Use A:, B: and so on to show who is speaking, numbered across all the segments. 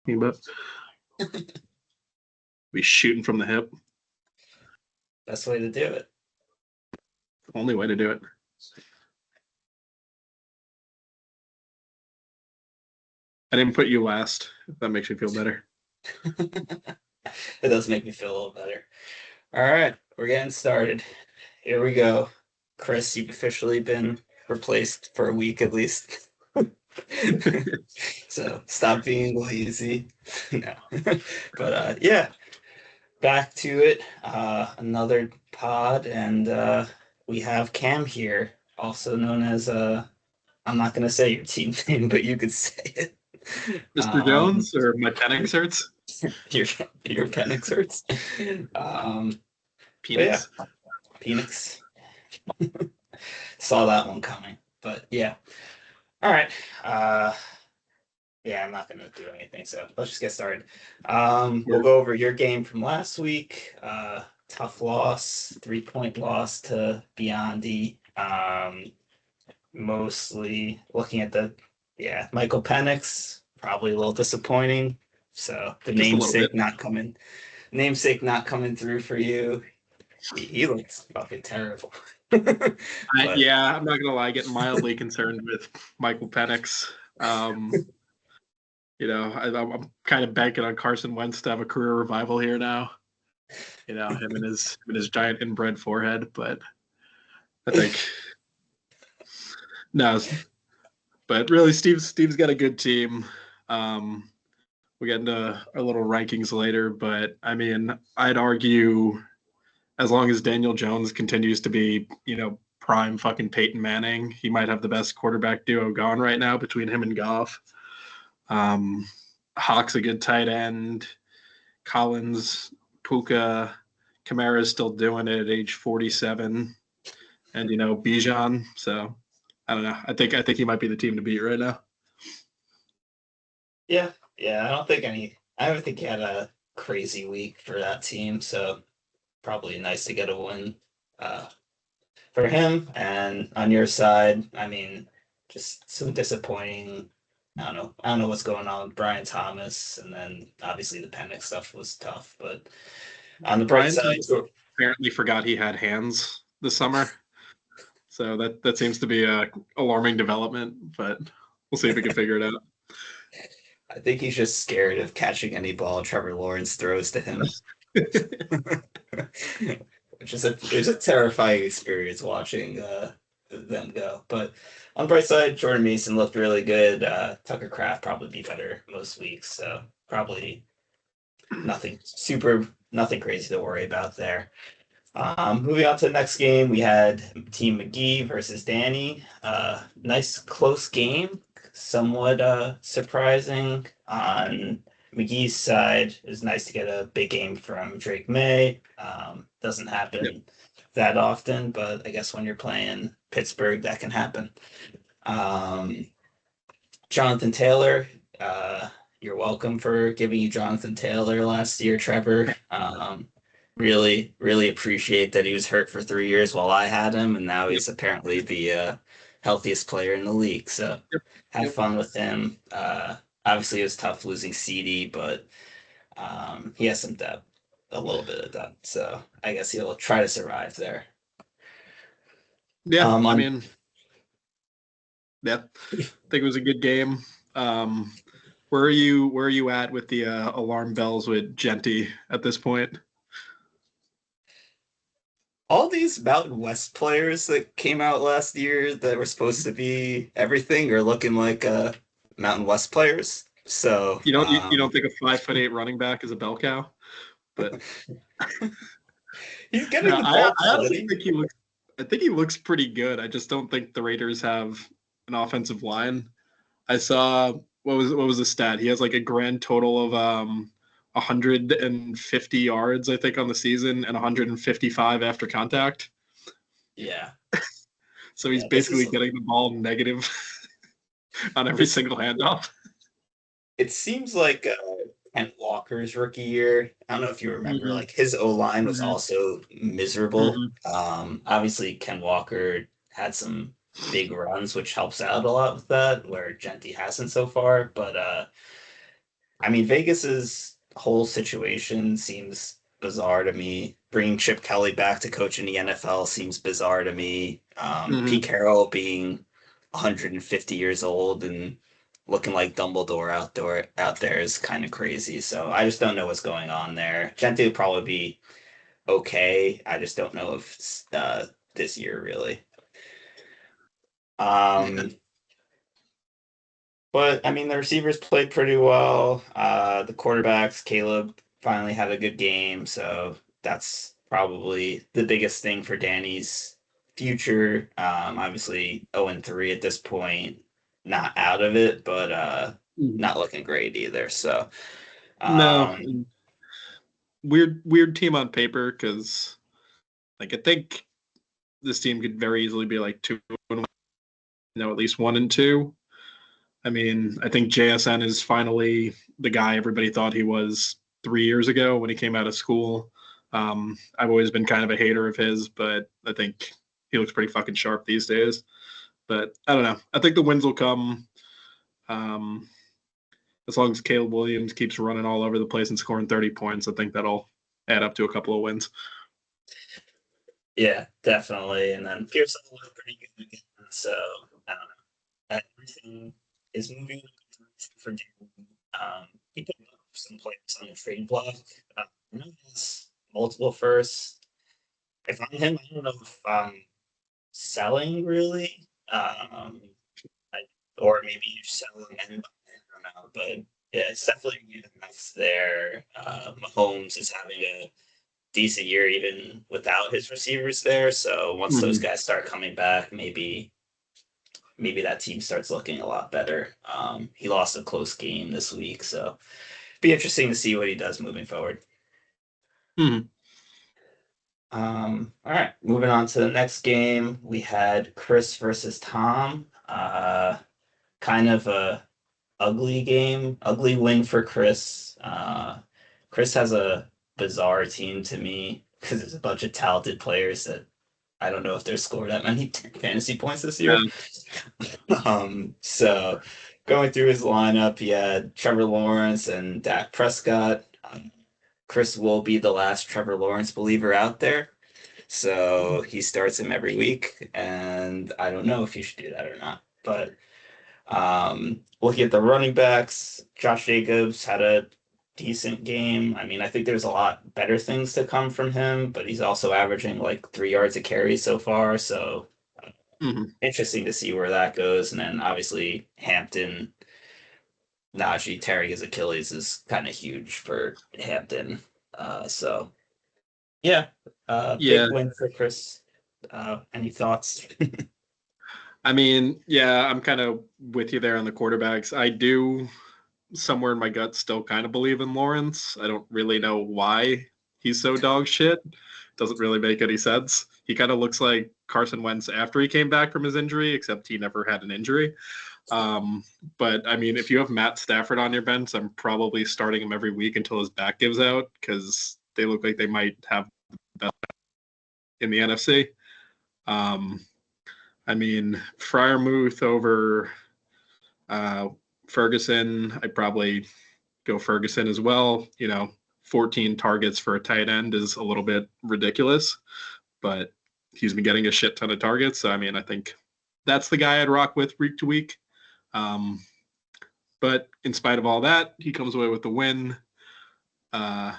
A: but be shooting from the hip.
B: Best way to do it.
A: Only way to do it. I didn't put you last, if that makes you feel better.
B: It does make me feel a little better. All right, we're getting started. Here we go. Chris, you've officially been replaced for a week at least. So stop being lazy. No. But yeah, back to it. Another pod, and we have Cam here, also known as I'm not gonna say your team name, but you could say it.
A: Mr. Jones or my Penix hurts?
B: Your Penix hurts.
A: Penix?
B: Yeah, Penix. Saw that one coming. But yeah. All right. Yeah, I'm not gonna do anything, so let's just get started. We'll go over your game from last week. Tough loss, 3-point loss to Biondi. Mostly looking at Michael Penix, probably a little disappointing. So the
A: Just a little bit.
B: namesake not coming through for you. He looks fucking terrible.
A: Yeah, I'm not gonna lie, getting mildly concerned with Michael Penix. I'm kind of banking on Carson Wentz to have a career revival here now. Him and his giant inbred forehead, but I think no. But really, Steve's got a good team. We'll get into our little rankings later, but I mean, I'd argue as long as Daniel Jones continues to be, prime fucking Peyton Manning, he might have the best quarterback duo going right now between him and Goff. Hawk's a good tight end. Collins, Puka, Kamara's still doing it at age 47, and Bijan. So I don't know. I think he might be the team to beat right now.
B: Yeah. I don't think he had a crazy week for that team, so probably nice to get a win for him. And on your side, I mean, just some disappointing. I don't know what's going on with Brian Thomas, and then obviously the Penix stuff was tough. But on the bright side,
A: apparently forgot he had hands this summer, so that seems to be a alarming development. But we'll see if we can figure it out.
B: I think he's just scared of catching any ball Trevor Lawrence throws to him. Which is a terrifying experience watching them go. But on the bright side, Jordan Mason looked really good. Tucker Kraft probably be better most weeks, so probably nothing crazy to worry about there. Moving on to the next game, we had Team McGee versus Danny. Nice close game, somewhat surprising. On McGee's side, it was nice to get a big game from Drake May. Doesn't happen that often, but I guess when you're playing Pittsburgh, that can happen. Jonathan Taylor, you're welcome for giving you Jonathan Taylor last year, Trevor. Really, really appreciate that he was hurt for 3 years while I had him, and now he's apparently the healthiest player in the league. So have fun with him. Obviously, it was tough losing CD, but he has some depth, a little bit of depth. So I guess he'll try to survive there.
A: Yeah, I mean, I think it was a good game. Where are you at with the alarm bells with Genty at this point?
B: All these Mountain West players that came out last year that were supposed to be everything are looking like Mountain West players. So
A: you don't think a 5'8" running back is a bell cow? But
B: he's getting the ball.
A: I honestly think he looks. I think he looks pretty good. I just don't think the Raiders have an offensive line. I saw what was the stat? He has like a grand total of 150 yards, I think, on the season and 155 after contact.
B: Yeah.
A: So he's basically getting the ball negative on every single handoff.
B: It seems like Kent Walker's rookie year. I don't know if you remember, like his O-line was also miserable. Obviously, Ken Walker had some big runs, which helps out a lot with that, where Genty hasn't so far. But I mean, Vegas's whole situation seems bizarre to me. Bringing Chip Kelly back to coach in the NFL seems bizarre to me. Pete
A: Hmm.
B: Carroll being 150 years old and looking like Dumbledore out there is kind of crazy. So I just don't know what's going on there. Gente will probably be okay. I just don't know if it's, this year really.
A: Yeah.
B: Um, But I mean, the receivers played pretty well. The quarterbacks, Caleb finally had a good game, so that's probably the biggest thing for Danny's future. Obviously, 0-3 at this point, not out of it, but
A: Mhm.
B: not looking great either. So,
A: No,
B: um,
A: weird team on paper because like I think this team could very easily be like 2-1, at least 1-2. I mean, I think JSN is finally the guy everybody thought he was 3 years ago when he came out of school. I've always been kind of a hater of his, but I think he looks pretty fucking sharp these days. But I don't know. I think the wins will come um, as long as Caleb Williams keeps running all over the place and scoring 30 points. I think that'll add up to a couple of wins.
B: yeah, definitely. And then Pearson looked pretty good again. So, I don't know. Everything is moving in a good direction for Danny. He put up some players on the trade block. I know he has multiple firsts. If I'm him, I don't know if I'm selling really, I, or maybe you sell them and I don't know, but yeah, it's definitely a mess there. Mahomes is having a decent year even without his receivers there. So once those
A: Mm-hmm.
B: guys start coming back, maybe that team starts looking a lot better. He lost a close game this week, so be interesting to see what he does moving forward.
A: Mm-hmm.
B: All right, moving on to the next game. We had Chris versus Tom. Kind of a ugly game, ugly win for Chris. Chris has a bizarre team to me because there's a bunch of talented players that I don't know if they're scored that many fantasy points this year.
A: Yeah.
B: So going through his lineup, he had Trevor Lawrence and Dak Prescott. Chris will be the last Trevor Lawrence believer out there. So he starts him every week, and I don't know if he should do that or not. But looking at the running backs, Josh Jacobs had a decent game. I mean, I think there's a lot better things to come from him, but he's also averaging like 3 yards a carry so far. So
A: Mm-hmm.
B: interesting to see where that goes. And then obviously Hampton, Najee tearing his Achilles is kind of huge for Hampton. So yeah,
A: Yeah.
B: big win for Chris. Any thoughts?
A: I mean, yeah, I'm kind of with you there on the quarterbacks. I do somewhere in my gut still kind of believe in Lawrence. I don't really know why he's so dog shit. Doesn't really make any sense. He kind of looks like Carson Wentz after he came back from his injury, except he never had an injury. Um, but I mean, if you have Matt Stafford on your bench, I'm probably starting him every week until his back gives out because they look like they might have the best in the NFC. Um, I mean, Fryermuth over uh, Ferguson. I'd probably go Ferguson as well. 14 targets for a tight end is a little bit ridiculous, but he's been getting a shit ton of targets. So, I mean, I think that's the guy I'd rock with week to week. Um, but in spite of all that, he comes away with the win. Uh,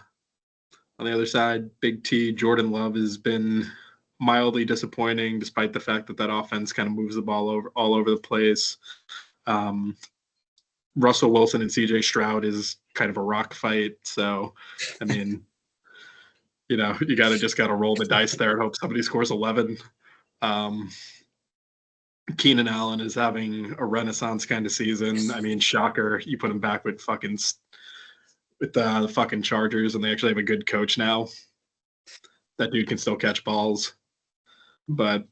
A: on the other side, Big T, Jordan Love has been mildly disappointing, despite the fact that that offense kind of moves the ball all over the place. Um, Russell Wilson and CJ Stroud is kind of a rock fight. So, I mean, you got to roll the dice there and hope somebody scores 11. Um, Keenan Allen is having a renaissance kind of season. I mean, shocker, you put him back with the fucking Chargers, and they actually have a good coach now. That dude can still catch balls. But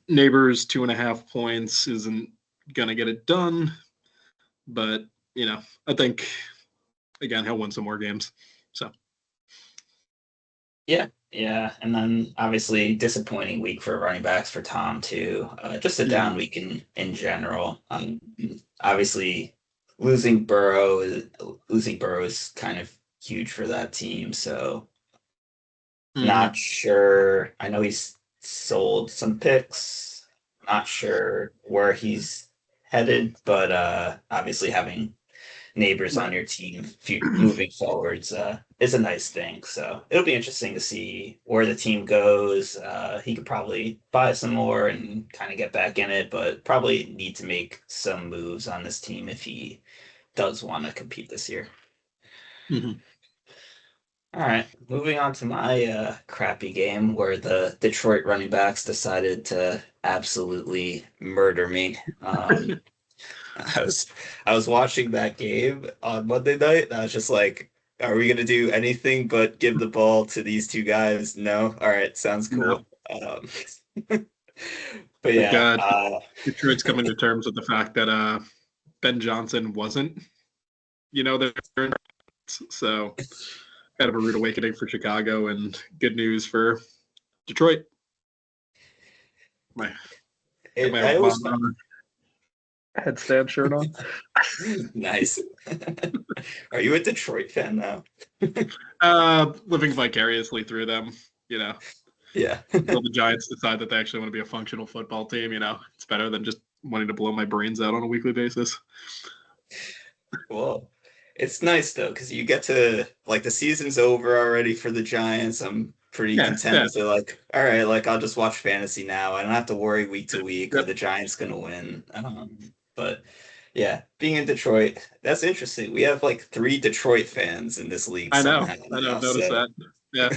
A: Neighbors 2.5 points isn't gonna get it done. But I think again he'll win some more games. So
B: Yeah, yeah, and then obviously disappointing week for running backs for Tom too. Just a
A: mhm.
B: down week in general. Obviously losing Burrow is kind of huge for that team. So
A: Hmm.
B: not sure. I know he's sold some picks. Not sure where he's headed, but obviously having neighbors on
A: Right.
B: your team moving forwards is a nice thing. So it'll be interesting to see where the team goes. He could probably buy some more and kind of get back in it, but probably need to make some moves on this team if he does want to compete this year.
A: Hmm.
B: All right, moving on to my crappy game where the Detroit running backs decided to absolutely murder me. I was I was watching that game on Monday night, and I was just like, "Are we gonna do anything but give the ball to these two guys?" No. All right, sounds
A: No.
B: cool. But
A: Like
B: yeah,
A: Detroit's coming to terms with the fact that Ben Johnson wasn't, their so kind of a rude awakening for Chicago and good news for Detroit. My got my
B: I always
A: Obama headstand shirt on.
B: nice. Are you a Detroit fan now?
A: Living vicariously through them, you know,
B: Yeah.
A: until the Giants decide that they actually want to be a functional football team. It's better than just wanting to blow my brains out on a weekly basis.
B: Well, it's nice though because you get to like the season's over already for the Giants. I'm pretty
A: Yeah,
B: content
A: yeah,
B: to like, all right, like I'll just watch fantasy now. I don't have to worry week to week are
A: yep.
B: the Giants gonna win. But yeah, being in Detroit, that's interesting. We have like three Detroit fans in this league
A: I know,
B: somehow
A: I know.
B: now.
A: I've noticed
B: So
A: that. Yeah,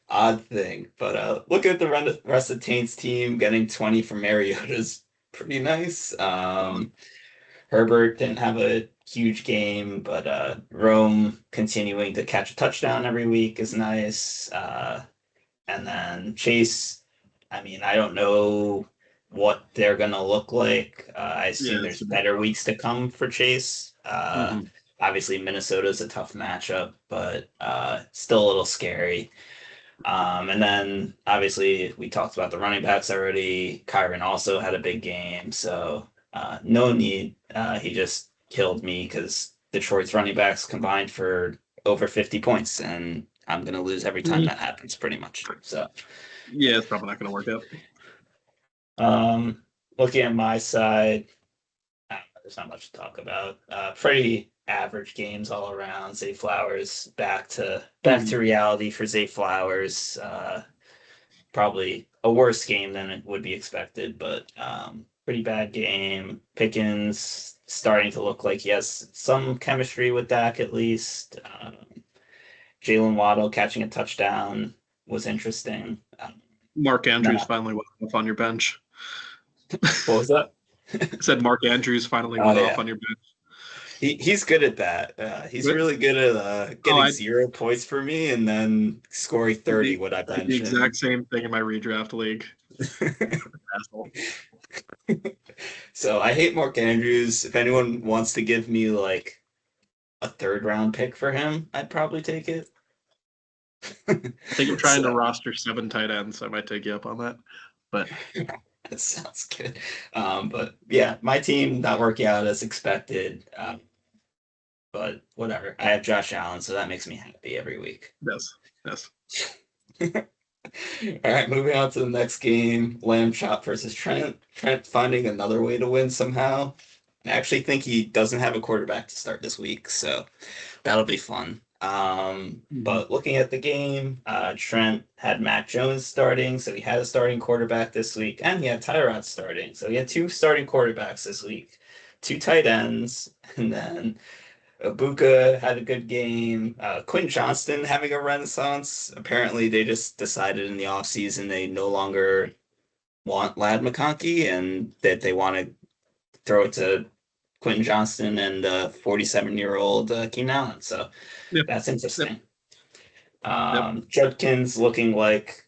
B: odd thing. But look at the rest of Taint's team getting 20 from Mariota is pretty nice.
A: solid.
B: Herbert didn't have a huge game, but Rome continuing to catch a touchdown every week is nice. And then Chase, I mean, I don't know what they're going to look like. I
A: Yeah,
B: assume
A: it's,
B: there's better weeks to come for Chase.
A: mm-hmm.
B: Obviously, Minnesota's a tough matchup, but still a little scary. And then obviously we talked about the running backs already. Kyron also had a big game, so no need. He just killed me because Detroit's running backs combined for over 50 points, and I'm gonna lose every time that happens, pretty much. So,
A: Yeah, it's probably not going to work out.
B: um, looking at my side, there's not much to talk about. Pretty average games all around. Zay Flowers back to
A: Mm-hmm.
B: reality for Zay Flowers. Probably a worse game than it would be expected, but pretty bad game. Pickens starting to look like he has some chemistry with Dak at least. Jalen Waddle catching a touchdown was interesting.
A: Mark Andrews
B: Not,
A: finally went off on your bench.
B: what was that?
A: I said Mark Andrews finally
B: Oh
A: went off
B: yeah,
A: on your bench.
B: he's good at that. He's
A: But,
B: really good at
A: oh,
B: getting
A: I
B: 0 points for me and then scoring
A: did
B: 30
A: the,
B: when I
A: did the
B: bench him.
A: exact same thing in my redraft league. Asshole.
B: So I hate Mark Andrews. If anyone wants to give me like a third round pick for him, I'd probably take it.
A: I think I'm trying to
B: So
A: roster 7 tight ends, so I might take you up on that. But
B: that sounds good. But yeah, my team not working out as expected. But whatever. I have Josh Allen, so that makes me happy every week.
A: yes, yes.
B: All right, moving on to the next game. Lamb Chop versus Trent. Trent finding another way to win somehow. I actually think he doesn't have a quarterback to start this week, so that'll be fun.
A: Mm-hmm.
B: But looking at the game, Trent had Matt Jones starting, so he had a starting quarterback this week, and he had Tyrod starting, so he had two starting quarterbacks this week, two tight ends, and then Ibuka had a good game. Quentin Johnston having a renaissance. Apparently, they just decided in the offseason they no longer want Lad McConkey and that they want to throw it to Quentin Johnston and 47-year-old Keenan Allen. So
A: Yep,
B: that's
A: yep,
B: interesting.
A: yep.
B: Judkins looking like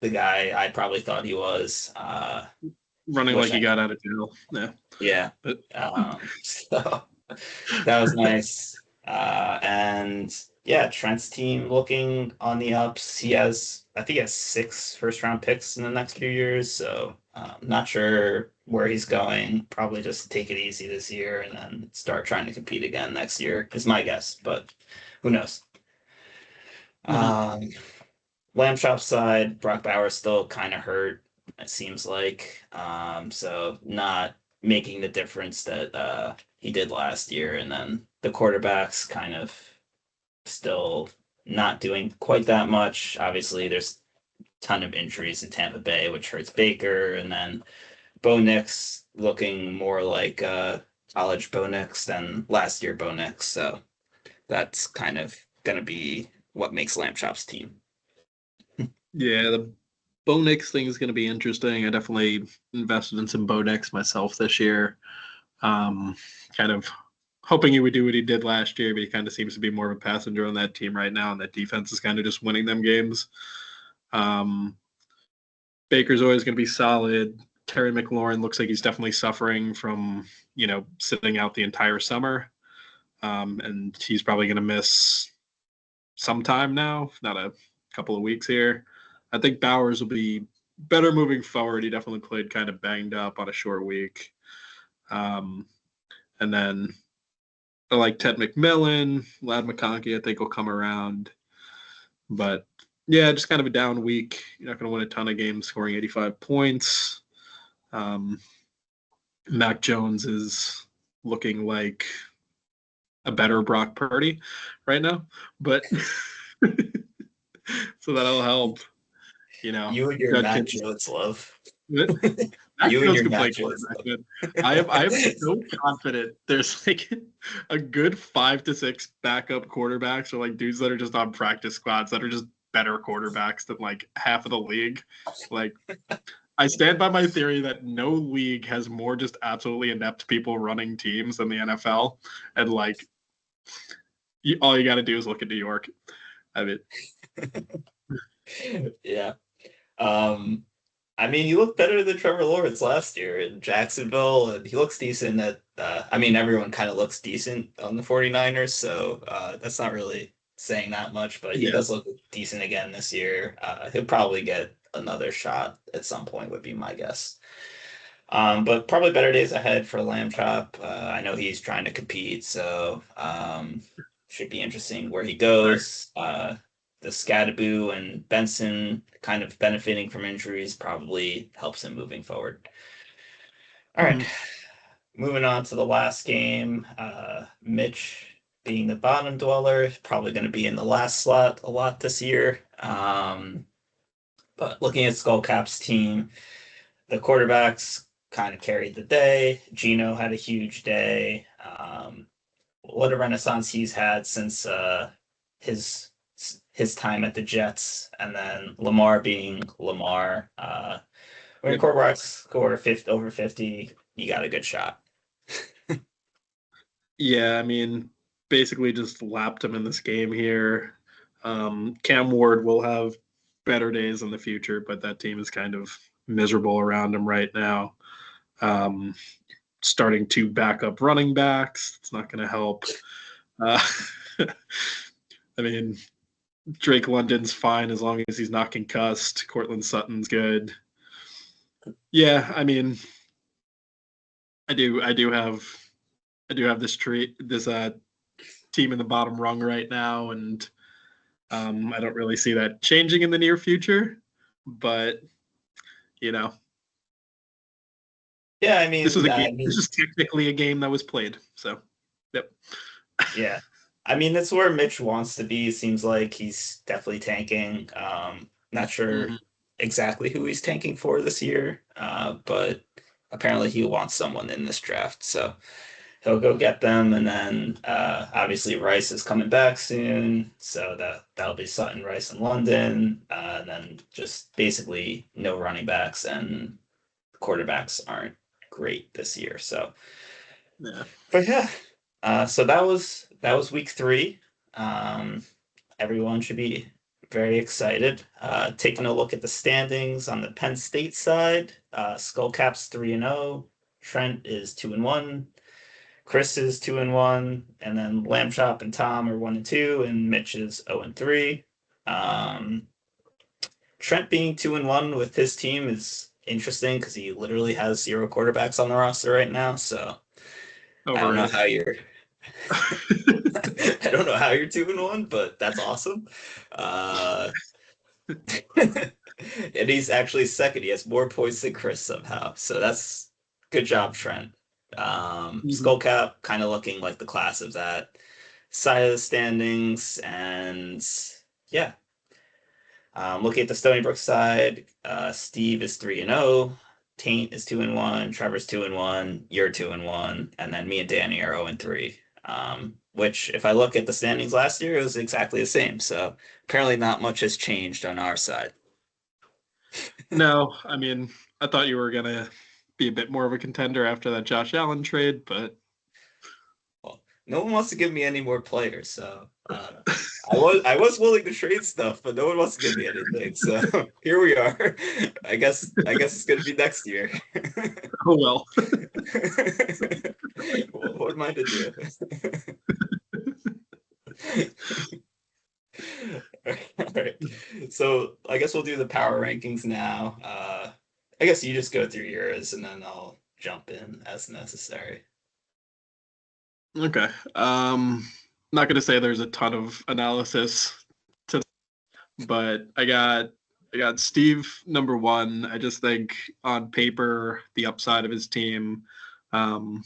B: the guy I probably thought he was.
A: Running like
B: Wish
A: he
B: I,
A: got out of jail. Yeah,
B: yeah.
A: but
B: So that was nice. And yeah, Trent's team looking on the ups. I think he has 6 first round picks in the next few years. So not sure where he's going. Probably just take it easy this year and then start trying to compete again next year is my guess, but who knows?
A: Mhm.
B: Um, Lamb Chop side, Brock Bowers still kind of hurt, it seems like. So not making the difference that he did last year. And then the quarterbacks kind of still not doing quite that much. Obviously, there's a ton of injuries in Tampa Bay, which hurts Baker. And then Bo Nix looking more like college Bo Nix than last year Bo Nix. So that's kind of going to be what makes Lamb Chop's team.
A: Yeah, the Bo Nix thing is going to be interesting. I definitely invested in some Bo Nix myself this year. Um, kind of hoping he would do what he did last year, but he kind of seems to be more of a passenger on that team right now, and that defense is kind of just winning them games. Um, Baker's always going to be solid. Terry McLaurin looks like he's definitely suffering from, sitting out the entire summer. And he's probably going to miss some time now, if not a couple of weeks here. I think Bowers will be better moving forward. He definitely played kind of banged up on a short week. Um, and then I like Ted McMillan, Lad McConkey, I think will come around. But yeah, just kind of a down week. You're not going to win a ton of games scoring 85 points. Um, Mac Jones is looking like a better Brock Purdy right now, but so that'll help.
B: You and your Mac
A: Judkins.
B: Jones love.
A: Mac
B: You and
A: Jones
B: your
A: can play
B: Mac Jones
A: quarterback,
B: love.
A: man. I am so confident there's like a good 5 to 6 backup quarterbacks or like dudes that are just on practice squads that are just better quarterbacks than like half of the league. Like I stand by my theory that no league has more just absolutely inept people running teams than the NFL. And like all you got to do is look at New York. I mean,
B: Yeah. Um, I mean, he looked better than Trevor Lawrence last year in Jacksonville, and he looks decent at, I mean, everyone kind of looks decent on the 49ers, so that's not really saying that much, but he
A: yeah.
B: does look decent again this year. He'll probably get another shot at some point, would be my guess. But probably better days ahead for Lamb Chop. I know he's trying to compete, so should be interesting where he
A: Right.
B: goes. The Scadaboo and Benson kind of benefiting from injuries probably helps him moving forward. All right,
A: Mhm.
B: moving on to the last game. Mitch being the bottom dweller, is probably going to be in the last slot a lot this year. But looking at Skullcap's team, the quarterbacks kind of carried the day. Gino had a huge day. What a renaissance he's had since his his time at the Jets, and then Lamar being Lamar. When your
A: Yep.
B: quarterbacks score 50, over 50, you got a good shot.
A: Yeah, I mean, basically just lapped him in this game here. Cam Ward will have better days in the future, but that team is kind of miserable around him right now. Um, Starting 2 backup running backs, it's not going to help. Uh, I mean, Drake London's fine as long as he's not concussed. Cortland Sutton's good. Yeah, I mean, I do, I do have, I do have this team in the bottom rung right now, and I don't really see that changing in the near future. But you know,
B: Yeah,
A: this was a game.
B: I
A: This
B: mean,
A: is technically a game that was played. So, yep.
B: yeah. I mean, that's where Mitch wants to be. Seems like he's definitely tanking. Not sure
A: Mhm.
B: exactly who he's tanking for this year, but apparently he wants someone in this draft. So he'll go get them, and then obviously Rice is coming back soon, so that'll be Sutton, Rice, and London, and then just basically no running backs, and quarterbacks aren't great this year. So,
A: Yeah.
B: but yeah, so that was week 3. Um, Everyone should be very excited. Taking a look at the standings on the Penn State side, Skullcap's 3-0, Trent is 2-1. Chris is 2-1, and then Lamb Chop and Tom are 1-2, and Mitch is 0-3. Um, Trent being 2-1 with his team is interesting because he literally has 0 quarterbacks on the roster right now. So I don't know
A: Overrated.
B: how you're I don't know how you're 2-1, but that's awesome. Uh, and he's actually second. He has more points than Chris somehow. So that's good job, Trent.
A: Mhm.
B: Skullcap kind of looking like the class of that side of the standings. And yeah, looking at the Stony Brook side, Steve is 3-0. Taint is 2-1. Trevor's 2-1. You're 2-1. And then me and Danny are 0-3. Which, if I look at the standings last year, it was exactly the same. So apparently, not much has changed on our side.
A: No, I mean, I thought you were gonna be a bit more of a contender after that Josh Allen trade, but
B: Well, no one wants to give me any more players, so I was willing to trade stuff, but no one wants to give me anything. So here we are. I guess it's gonna be next year.
A: oh well.
B: What am I to do? All right. So I guess we'll do the power rankings now. I guess you just go through yours and then I'll jump in as necessary.
A: Okay. Not gonna say there's a ton of analysis to, but I got Steve number one. I just think on paper the upside of his team. Um,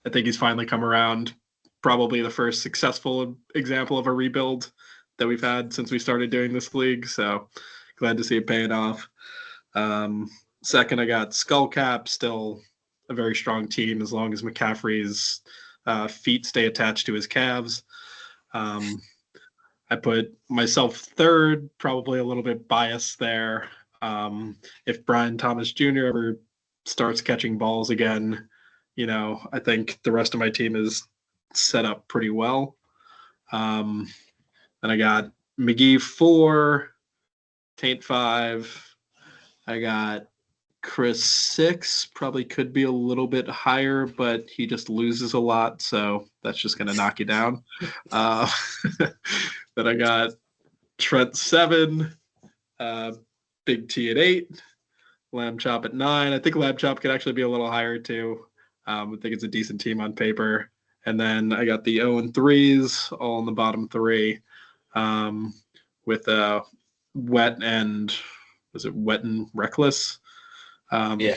A: I think he's finally come around. Probably the first successful example of a rebuild that we've had since we started doing this league. So glad to see it paying off. Second, I got Skullcap, still a very strong team as long as McCaffrey's feet stay attached to his calves. Um, I put myself third, probably a little bit biased there. If Brian Thomas Jr. ever starts catching balls again, I think the rest of my team is set up pretty well. Um, then I got McGee 4, Taint 5. I got Chris 6, probably could be a little bit higher, but he just loses a lot, so that's just going to knock you down. Uh, then I got Trent 7, uh, Big T at 8, Lamb Chop at 9. I think Lamb Chop could actually be a little higher too. I think it's a decent team on paper. And then I got the 0 and 3s all in the bottom three, with Wet and was it Wet and Reckless?
B: Yeah,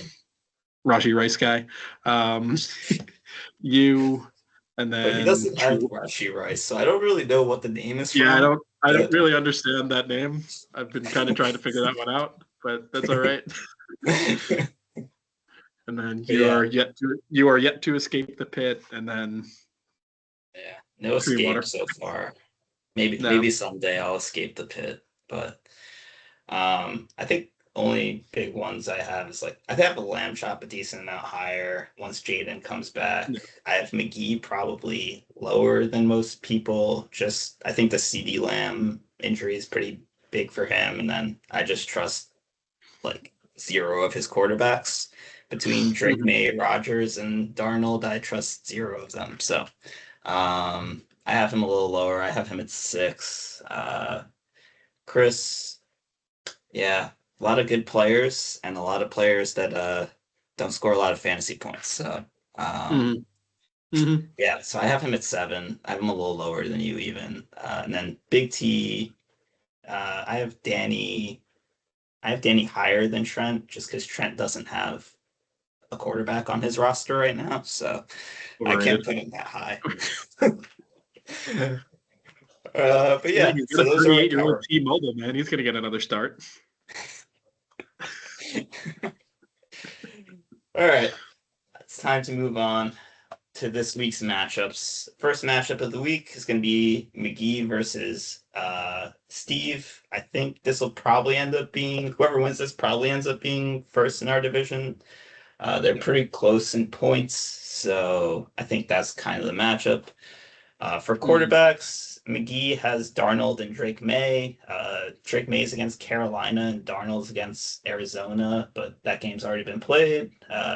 A: Raji Rice guy. You and
B: but he
A: then
B: doesn't have Rashi Rice, so I don't really know what the name is
A: yeah, I
B: from.
A: don't I don't
B: But
A: really understand that name. I've been kind of trying to figure that one out, but that's all right. And then
B: yeah,
A: you are yet to escape the pit, and then
B: yeah, no
A: Tree
B: escape
A: Water.
B: so far. Maybe
A: No.
B: someday I'll escape the pit, but I think only big ones I have is like I think I have a lamb chop a decent amount higher once Jaden comes back.
A: No.
B: I have McGee probably lower than most people. Just I think the CD Lamb injury is pretty big for him, and then I just trust like zero of his quarterbacks. Between Drake
A: Mhm.
B: May, Rogers, and Darnold, I trust zero of them. So I have him a little lower. I have him at 6. Chris, yeah, a lot of good players and a lot of players that don't score a lot of fantasy points. So
A: Mhm. Mhm.
B: yeah, so I have him at 7. I have him a little lower than you even. And then Big T, I have Danny. I have Danny higher than Trent just because Trent doesn't have a quarterback on his roster right now, so I can't
A: Overrated.
B: put him that high. But
A: Yeah,
B: yeah,
A: he's
B: so
A: got a
B: those are my
A: 38-year-old
B: power.
A: T-Mobile, man. He's gonna get another start.
B: All right, it's time to move on to this week's matchups. First matchup of the week is going to be McGee versus Steve. I think this will probably end up being whoever wins this probably ends up being first in our division. They're
A: Yeah.
B: pretty close in points, so I think that's kind of the matchup. For
A: Mhm.
B: quarterbacks, McGee has Darnold and Drake May. Drake May's against Carolina and Darnold's against Arizona, but that game's already been played.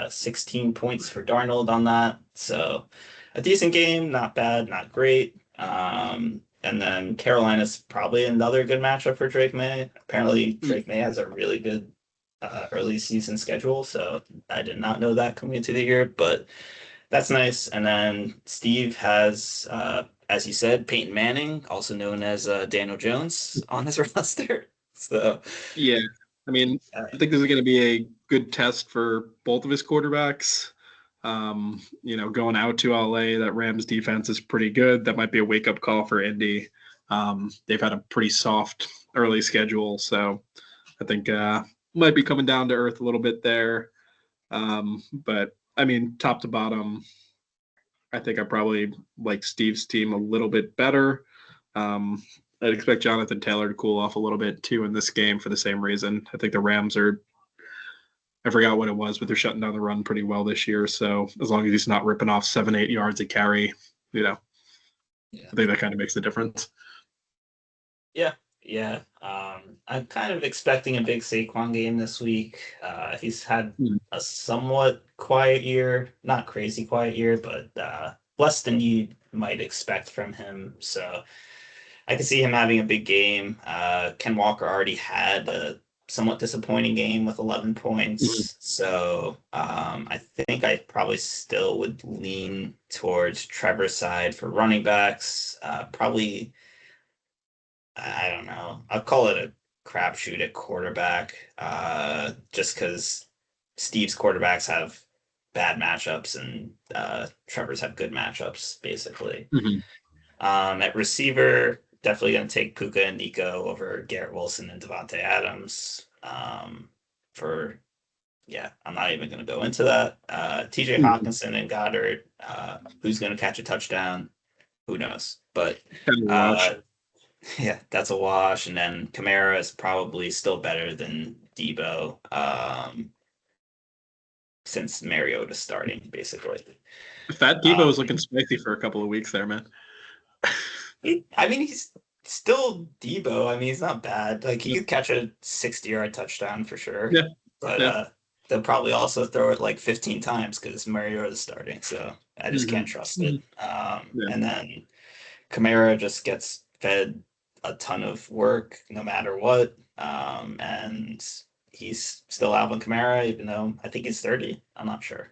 B: 16 points for Darnold on that. So a decent game, not bad, not great. And then Carolina's probably another good matchup for Drake May. Apparently,
A: Mhm.
B: Drake May has a really good early season schedule, so I did not know that coming into the year, but that's nice. And then Steve has, as you said, Peyton Manning, also known as Daniel Jones, on his roster. So,
A: Yeah, I mean,
B: uh,
A: I think this is going to be a good test for both of his quarterbacks. Going out to LA, that Rams defense is pretty good. That might be a wake up call for Indy. They've had a pretty soft early schedule, so I think might be coming down to earth a little bit there. But I mean, top to bottom, I think I probably like Steve's team a little bit better. Um, I'd expect Jonathan Taylor to cool off a little bit too in this game for the same reason. I think the Rams are, I forgot what it was, but they're shutting down the run pretty well this year. So as long as he's not ripping off 7-8 yards a carry,
B: yeah.
A: I think that kind of makes the difference.
B: Yeah, yeah. I'm kind of expecting a big Saquon game this week. He's had
A: Mm.
B: a somewhat quiet year, not crazy quiet year, but less than you might expect from him. So I can see him having a big game. Ken Walker already had a somewhat disappointing game with 11
A: Mhm.
B: points. So I think I probably still would lean towards Trevor's side for running backs. Probably, I don't know. I'll call it a crapshoot at quarterback, just because Steve's quarterbacks have bad matchups and Trevor's have good matchups, basically.
A: Mhm.
B: At receiver, definitely going to take Puka and Nico over Garrett Wilson and Devontae Adams. For Yeah, I'm not even going to go into that. TJ
A: Mhm.
B: Hawkinson and Goddard, who's going to catch a touchdown? Who knows? But
A: Kind of a
B: uh,
A: wash.
B: yeah, that's a wash. And then Kamara is probably still better than Debo, since Mariota's starting, basically.
A: Fat Debo
B: Um,
A: was looking spicy for a couple of weeks there, man.
B: I mean, he's still Debo. I mean, he's not bad. Like, he
A: Yeah,
B: could catch a 60-yard touchdown for sure.
A: yeah,
B: But
A: yeah.
B: they'll probably also throw it like 15 times because Mariota is starting. So I just can't
A: Hmm.
B: trust it.
A: Hmm. Yeah.
B: And then Kamara just gets fed a ton of work no matter what. And he's still Alvin Kamara, even though I think he's 30. I'm not sure.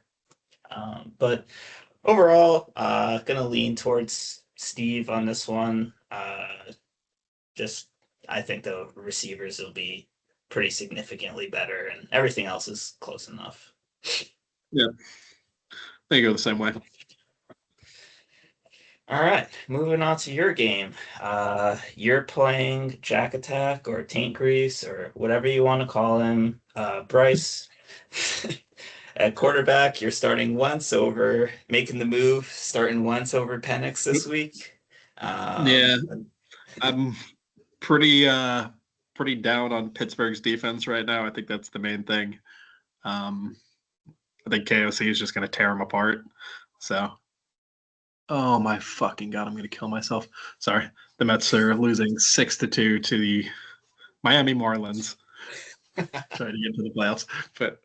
B: But overall, gonna lean towards Steve on this one. Just I think the receivers will be pretty significantly better, and everything else is close enough.
A: Yeah. They go the same way.
B: All right, moving on to your game. You're playing Jack Attack or Taint Grease or whatever you want to call him. Bryce. At quarterback, you're starting Wentz over making the move, starting Wentz over Penix this week.
A: Yeah.
B: Um,
A: I'm pretty down on Pittsburgh's defense right now. I think that's the main thing. Um, I think KOC is just going to tear them apart. So, oh my fucking god, I'm going to kill myself. Sorry, the Mets are losing 6-2 to the Miami Marlins, trying to get to the playoffs. But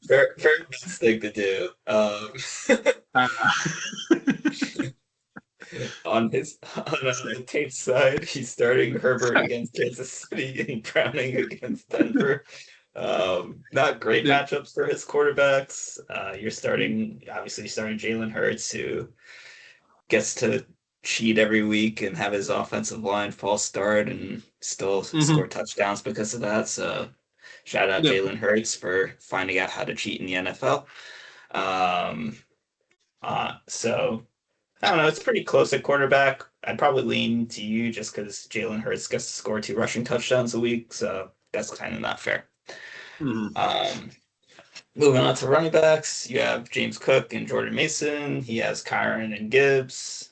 B: very nice thing to do.
A: uh,
B: On Tate's side, he's starting Herbert against Kansas City and Browning against Denver. Not great
A: yeah.
B: matchups for his quarterbacks. You're starting Jalen Hurts, who gets to cheat every week and have his offensive line false start and still
A: Mm-hmm.
B: score touchdowns because of that. So shout out
A: Yep.
B: Jalen Hurts for finding out how to cheat in the NFL. Um, so I don't know. It's pretty close at quarterback. I'd probably lean to you just because Jalen Hurts gets to score 2 rushing touchdowns a week, so that's kind of not fair.
A: Mm-hmm.
B: Um, Moving on to running backs, you have James Cook and Jordan Mason. He has Kyron and Gibbs.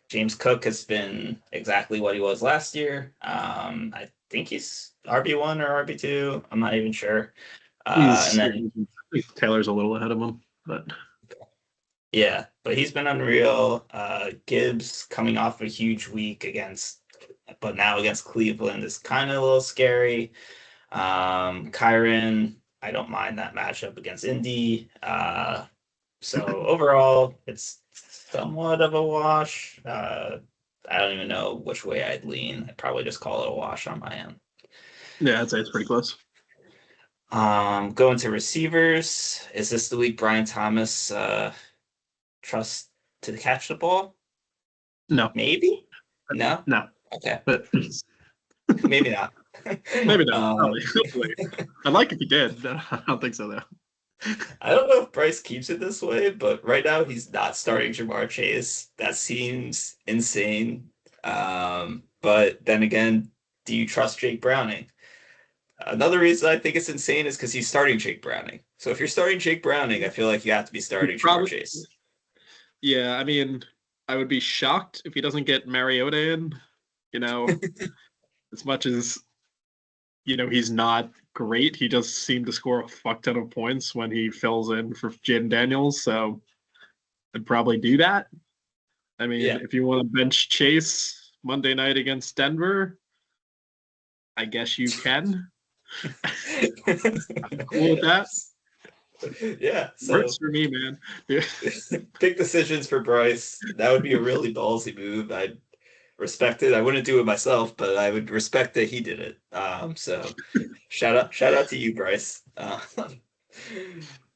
B: James Cook has been exactly what he was last year. I think he's RB1 or RB2. I'm not even sure. And
A: He's
B: then
A: Taylor's a little ahead of him, but
B: Yeah, but he's been unreal. Gibbs coming off a huge week but now against Cleveland is kind of a little scary. Kyron, I don't mind that matchup against Indy. So overall, it's somewhat of a wash. I don't even know which way I'd lean. I'd probably just call it a wash on my end.
A: Yeah, I'd say it's pretty close.
B: Going to receivers. Is this the week Brian Thomas trust to catch the ball?
A: No,
B: Maybe? No?
A: no,
B: Okay.
A: but
B: Maybe not.
A: maybe not.
B: um,
A: Probably. Hopefully. I'd like if he did. No, I don't think so though.
B: I don't know if Bryce keeps it this way, but right now he's not starting Jamar Chase. That seems insane. But then again, do you trust Jake Browning? Another reason I think it's insane is because he's starting Jake Browning. So if you're starting Jake Browning, I feel like you have to be starting Jamar
A: Probably.
B: Chase.
A: Yeah, I mean, I would be shocked if he doesn't get Mariota in. You know, as much as he's not great, he does seem to score a fuck ton of points when he fills in for Jaden Daniels. So I'd probably do that. I mean,
B: Yeah.
A: if you want to bench Chase Monday night against Denver, I guess you can. I'm cool with that.
B: Yeah. So
A: Works for me, man. Yeah.
B: big decisions for Bryce. That would be a really ballsy move. I'd respect it. I wouldn't do it myself, but I would respect that he did it. So shout out to you, Bryce.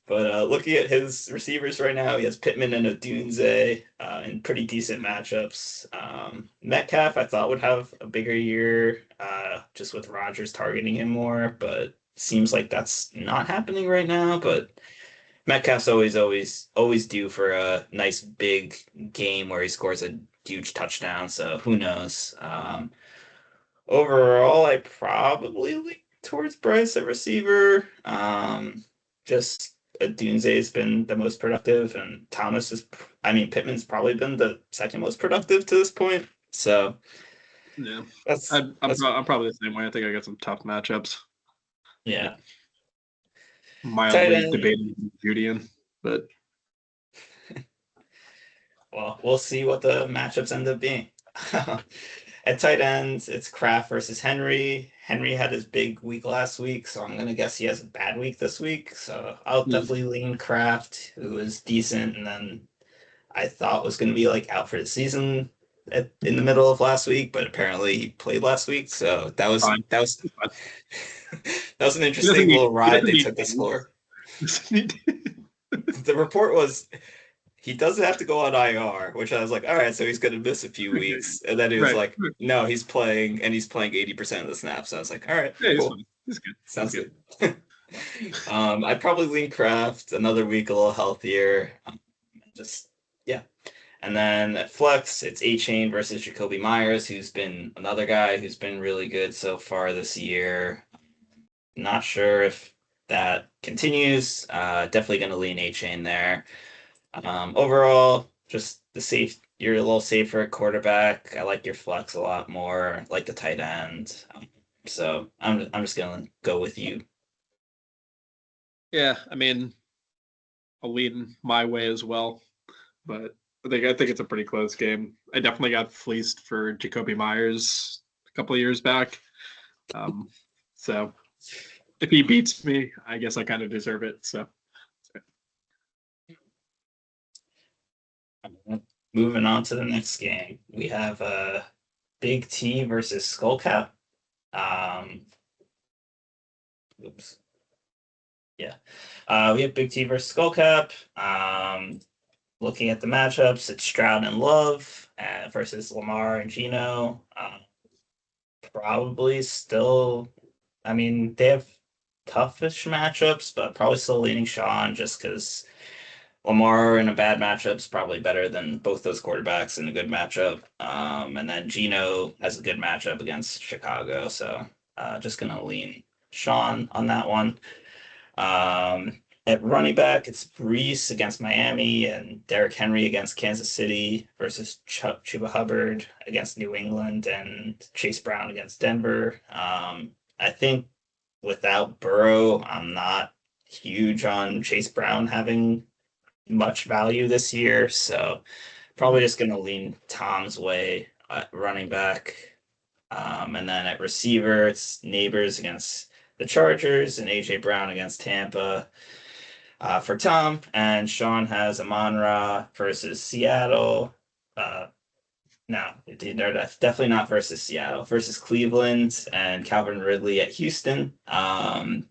B: But looking at his receivers right now, he has Pittman and Odunze in pretty decent matchups. Metcalf, I thought would have a bigger year just with Rodgers targeting him more, but seems like that's not happening right now. But Metcalf's always due for a nice big game where he scores a huge touchdown. So who knows? Overall, I probably lean towards Bryce at receiver. Just Dunze has been the most productive, and Thomas is. I mean, Pittman's probably been the second most productive to this point. So
A: Yeah.
B: that's
A: I'm probably the same way. I think I got some tough matchups.
B: yeah. Tight
A: Mildly
B: end.
A: debating Judean, but
B: Well, we'll see what the matchups end up being. At tight ends, it's Kraft versus Henry. Henry had his big week last week, so I'm gonna guess he has a bad week this week. So I'll definitely lean Kraft, who was decent, and then I thought was gonna be like out for the season in the middle of last week, but apparently he played last week. So that was
A: fine.
B: that was
A: Fine.
B: that was an
A: He doesn't
B: interesting
A: need.
B: little
A: He
B: ride
A: doesn't
B: they
A: need.
B: took this for.
A: He doesn't need.
B: The report was he doesn't have to go on IR, which I was like, all right, so he's going to miss a few weeks. And then he was
A: Right.
B: like, no, he's playing, and he's playing 80% of the snaps. So I was like, all right,
A: Yeah, he's
B: cool.
A: fine. He's good. He's
B: Sounds
A: good.
B: good. I'd probably lean Kraft another week a little healthier. Just, yeah. And then at Flex, it's A Chain versus Jacoby Myers, who's been another guy who's been really good so far this year. Not sure if that continues. Definitely going to lean A Chain there. Overall, just the safe. You're a little safer at quarterback. I like your flex a lot more. I like the tight end. So I'm just gonna go with you.
A: Yeah, I mean, I'll lean my way as well, but I think it's a pretty close game. I definitely got fleeced for Jacoby Myers a couple of years back. Um, so if he beats me, I guess I kind of deserve it. So
B: Moving on to the next game, we have Big T versus Skullcap. Um, oops. Yeah. We have Big T versus Skullcap. Looking at the matchups, it's Stroud and Love versus Lamar and Gino. Probably still, I mean, they have toughish matchups, but probably still leaning Sean just because Lamar in a bad matchup is probably better than both those quarterbacks in a good matchup. And then Gino has a good matchup against Chicago. So just going to lean Sean on that one. At running back, it's Brees against Miami and Derrick Henry against Kansas City versus Chuba Hubbard against New England and Chase Brown against Denver. I think without Burrow, I'm not huge on Chase Brown having much value this year. So probably just going to lean Tom's way at running back. And then at receiver, it's Neighbors against the Chargers and AJ Brown against Tampa for Tom. And Sean has Amon Ra versus Seattle. Uh, No, they're definitely not versus Seattle. Versus Cleveland and Calvin Ridley at Houston. I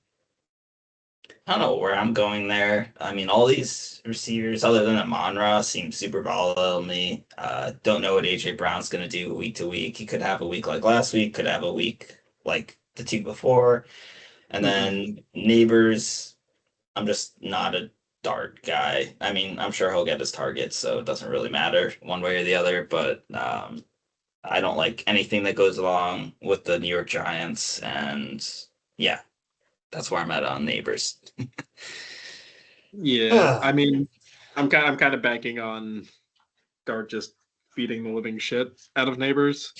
B: don't know where I'm going there. I mean, all these receivers, other than Amon-Ra, seem super volatile to me. Don't know what AJ Brown's going to do week to week. He could have a week like last week, could have a week like the two before. And
A: Mhm.
B: then Neighbors, I'm just not a dart guy. I mean, I'm sure he'll get his targets, so it doesn't really matter one way or the other. But I don't like anything that goes along with the New York Giants. And yeah, that's where I'm at on Neighbors.
A: Yeah, I mean, I'm kind of banking on Dart just beating the living shit out of Neighbors.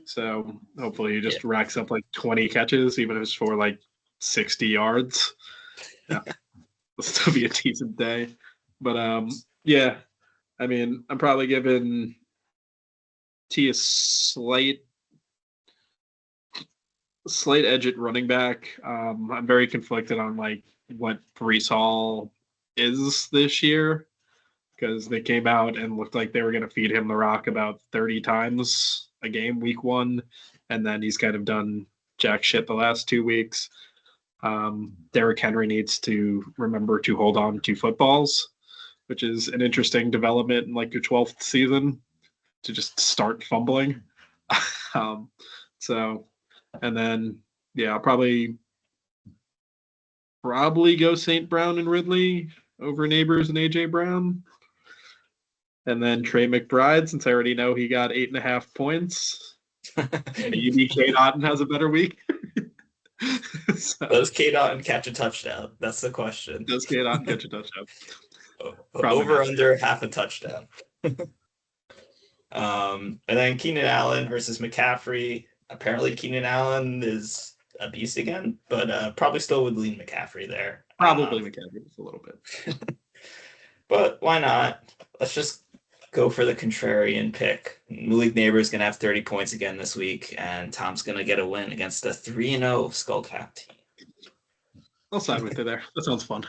A: So hopefully he
B: Yeah.
A: just racks up like 20 catches, even if it's for like 60 yards. Yeah, it'll still be a decent day. But yeah, I mean, I'm probably giving T a slight edge at running back. I'm very conflicted on like what Brees Hall is this year because they came out and looked like they were going to feed him the rock about 30 times a game week one, and then he's kind of done jack shit the last 2 weeks. Derrick Henry needs to remember to hold on to footballs, which is an interesting development in like your 12th season to just start fumbling. um, so, and then yeah, I'll probably go St. Brown and Ridley over Neighbors and AJ Brown. And then Trey McBride, since I already know he got 8.5 points. Maybe K Otten has a better week. So,
B: Does K Dot catch a touchdown? That's the question.
A: does K Otten catch a touchdown? Probably
B: Over
A: not.
B: under half a touchdown. And then Keenan Allen versus McCaffrey. Apparently, Keenan Allen is a beast again, but probably still would lean McCaffrey there.
A: Probably McCaffrey just a little bit.
B: But why not? Let's just go for the contrarian pick. Malik Neighbor is going to have 30 points again this week, and Tom's going to get a win against a 3-0 Skullcap team.
A: I'll side with you there. That sounds fun.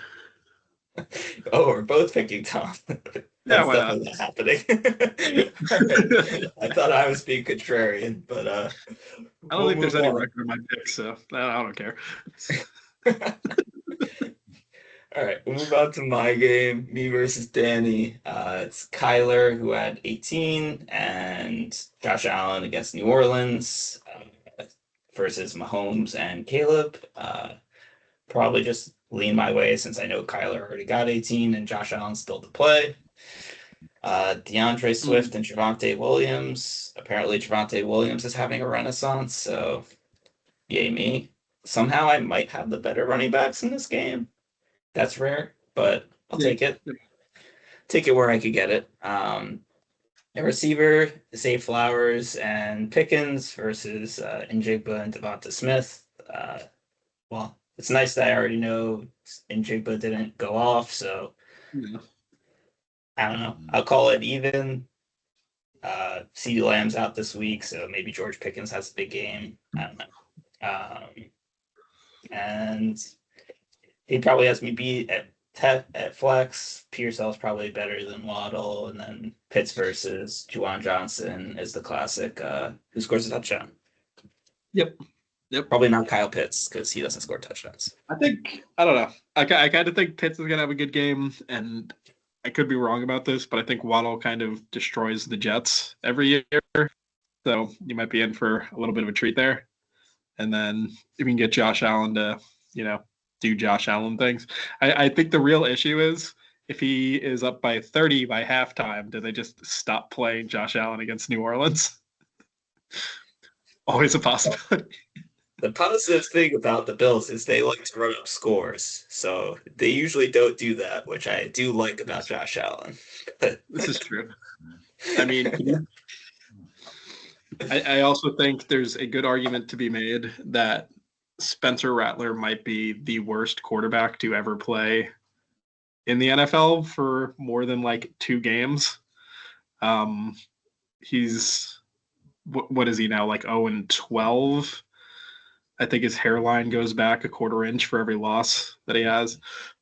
B: Oh, we're both picking Tom.
A: Yeah,
B: That's
A: why not?
B: definitely not happening. I thought I was being contrarian, but
A: I don't
B: we'll
A: think there's
B: move
A: any
B: on.
A: record in my picks, so I don't care.
B: All right, we'll move on to my game, me versus Danny. It's Kyler who had 18 and Josh Allen against New Orleans versus Mahomes and Caleb. Probably just lean my way since I know Kyler already got 18 and Josh Allen's still to play. DeAndre Swift and Javante Williams. Apparently, Javante Williams is having a renaissance, so yay me. Somehow I might have the better running backs in this game. That's rare, but I'll
A: Yeah.
B: take it. Take it where I could get it. A receiver, Zay Flowers and Pickens versus Njigba and Devonta Smith. Well, it's nice that I already know Njigba didn't go off, so
A: Yeah.
B: I don't know. I'll call it even. CeeDee Lamb's out this week, so maybe George Pickens has a big game. I don't know. And he probably has me beat at flex. Pearsall's probably better than Waddle, and then Pitts versus Juwan Johnson is the classic. Who scores a touchdown?
A: Yep. Yep.
B: Probably not Kyle Pitts because he doesn't score touchdowns.
A: I don't know. I kind of think Pitts is going to have a good game, and I could be wrong about this, but I think Waddle kind of destroys the Jets every year. So you might be in for a little bit of a treat there. And then if you can get Josh Allen to, do Josh Allen things. I think the real issue is if he is up by 30 by halftime, do they just stop playing Josh Allen against New Orleans? Always a possibility.
B: The positive thing about the Bills is they like to run up scores, so they usually don't do that, which I do like about Josh Allen.
A: This is true. I mean, I also think there's a good argument to be made that Spencer Rattler might be the worst quarterback to ever play in the NFL for more than like 2 games. He's what is he now, like 0-12? I think his hairline goes back a quarter inch for every loss that he has.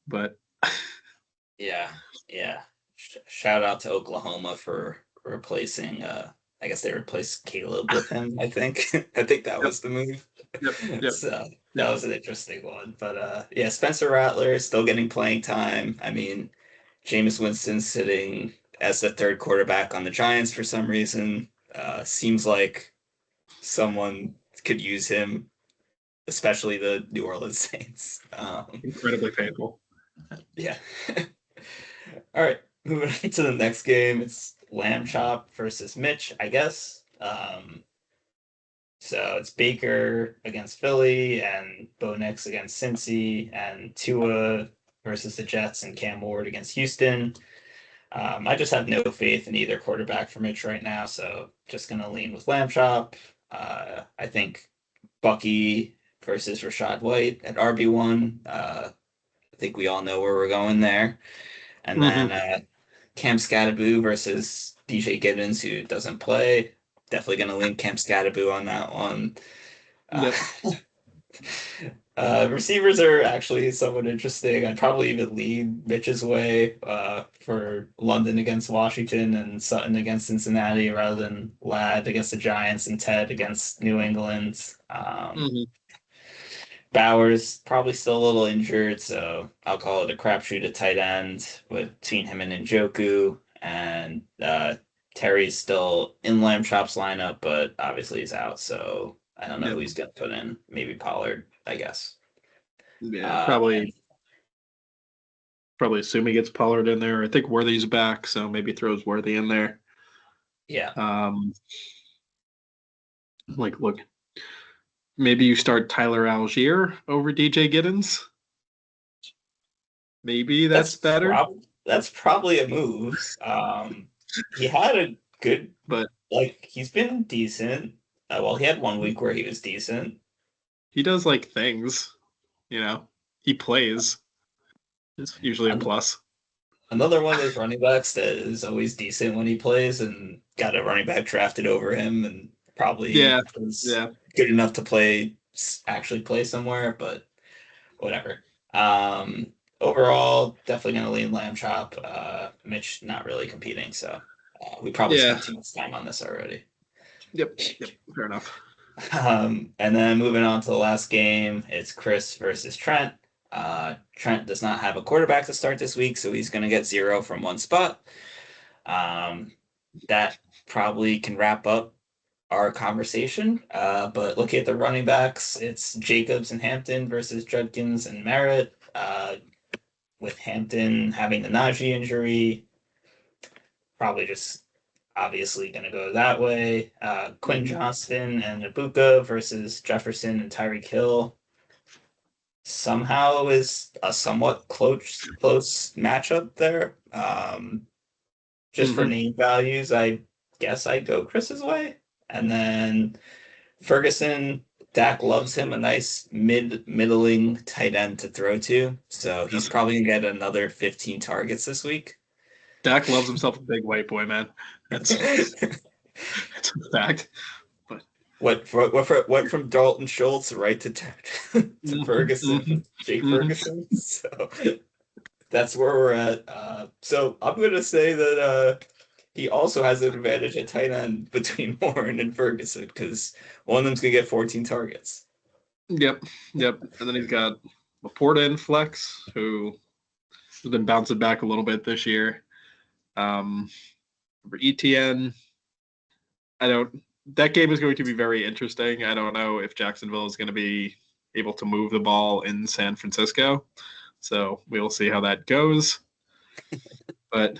A: But
B: Yeah, yeah. Shout out to Oklahoma for replacing I guess they replaced Caleb with him. I think I think that
A: Yep,
B: was the move.
A: yep, yep,
B: So
A: yep.
B: that was an interesting one. But yeah, Spencer Rattler is still getting playing time. I mean, Jameis Winston sitting as the third quarterback on the Giants for some reason. Seems like someone could use him, especially the New Orleans Saints.
A: Incredibly painful.
B: Yeah. All right, moving on to the next game. It's Lamb Chop versus Mitch, I guess. So it's Baker against Philly and Bo Nix against Cincy and Tua versus the Jets and Cam Ward against Houston. I just have no faith in either quarterback for Mitch right now, so just gonna lean with Lamb Chop. I think Bucky versus Rashad White at RB1. I think we all know where we're going there. And then
A: Hmm.
B: Cam Scattaboo versus DJ Gibbons, who doesn't play. Definitely going to lean Cam Scattaboo on that one. Uh,
A: Yep.
B: receivers are actually somewhat interesting. I'd probably even lean Mitch's way for London against Washington and Sutton against Cincinnati rather than Ladd against the Giants and Ted against New England.
A: Hmm.
B: Bowers probably still a little injured, so I'll call it a crapshoot at tight end between him and Njoku. And Terry's still in Lamb Chop's lineup, but obviously he's out, so I don't know who
A: Yep.
B: he's going to put in. Maybe Pollard, I guess.
A: Yeah,
B: And
A: probably assume he gets Pollard in there. I think Worthy's back, so maybe throws Worthy in there.
B: yeah,
A: Um, look, maybe you start Tyler Algier over DJ Giddens. Maybe that's better,
B: that's probably a move. He had a good,
A: but
B: like, he's been decent. Well, he had 1 week where he was decent.
A: he does like things, you know. He plays. It's usually a plus.
B: Another one of those running backs that is always decent when he plays and got a running back drafted over him and probably
A: Yeah,
B: was
A: yeah,
B: good enough to actually play somewhere, but whatever. Overall, definitely going to lean Lamb Chop. Mitch not really competing, so we probably
A: yeah.
B: spent too much time on this already.
A: Yep, yep. Fair enough.
B: And then moving on to the last game, it's Chris versus Trent. Trent does not have a quarterback to start this week, so he's going to get 0 from one spot. Um, that probably can wrap up our conversation. But looking at the running backs, it's Jacobs and Hampton versus Judkins and Merritt. With Hampton having the Najee injury, probably just obviously going to go that way. Quinn
A: Hmm.
B: Johnston and Ibuka versus Jefferson and Tyreek Hill somehow is a somewhat close matchup there. Just for
A: Hmm.
B: name values, I guess I'd go Chris's way. And then Ferguson, Dak loves him, a nice middling tight end to throw to. So he's
A: Yes.
B: probably gonna get another 15 targets this week.
A: Dak loves himself a big white boy, man. That's that's a fact. But
B: Went from Dalton Schultz right to to
A: mhm,
B: Ferguson,
A: mhm,
B: Jake
A: mhm.
B: Ferguson. So that's where we're at. So I'm gonna say that he also has an advantage at tight end between Warren and Ferguson because one of them's gonna get 14 targets.
A: Yep, yep. And then he's got Laporta in flex, who has been bouncing back a little bit this year. For ETN, I don't. That game is going to be very interesting. I don't know if Jacksonville is going to be able to move the ball in San Francisco, so we will see how that goes. But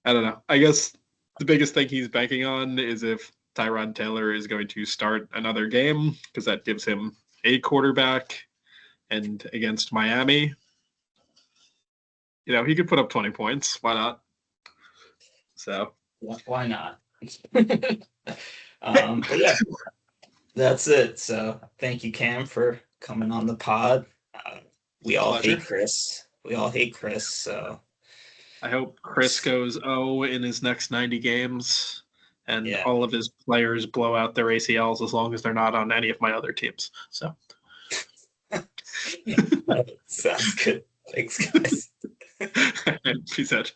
A: I don't know. I guess the biggest thing he's banking on is if Tyrod Taylor is going to start another game because that gives him a quarterback. And against Miami, he could put up 20 points. Why not? So,
B: Why not? But yeah, that's it. So thank you, Cam, for coming on the pod. We all hate
A: pleasure.
B: Chris. We all hate Chris. So
A: I hope Chris goes 0 in his next 90 games and
B: yeah,
A: all of his players blow out their ACLs as long as they're not on any of my other teams. So,
B: sounds good. Thanks, guys.
A: peace out.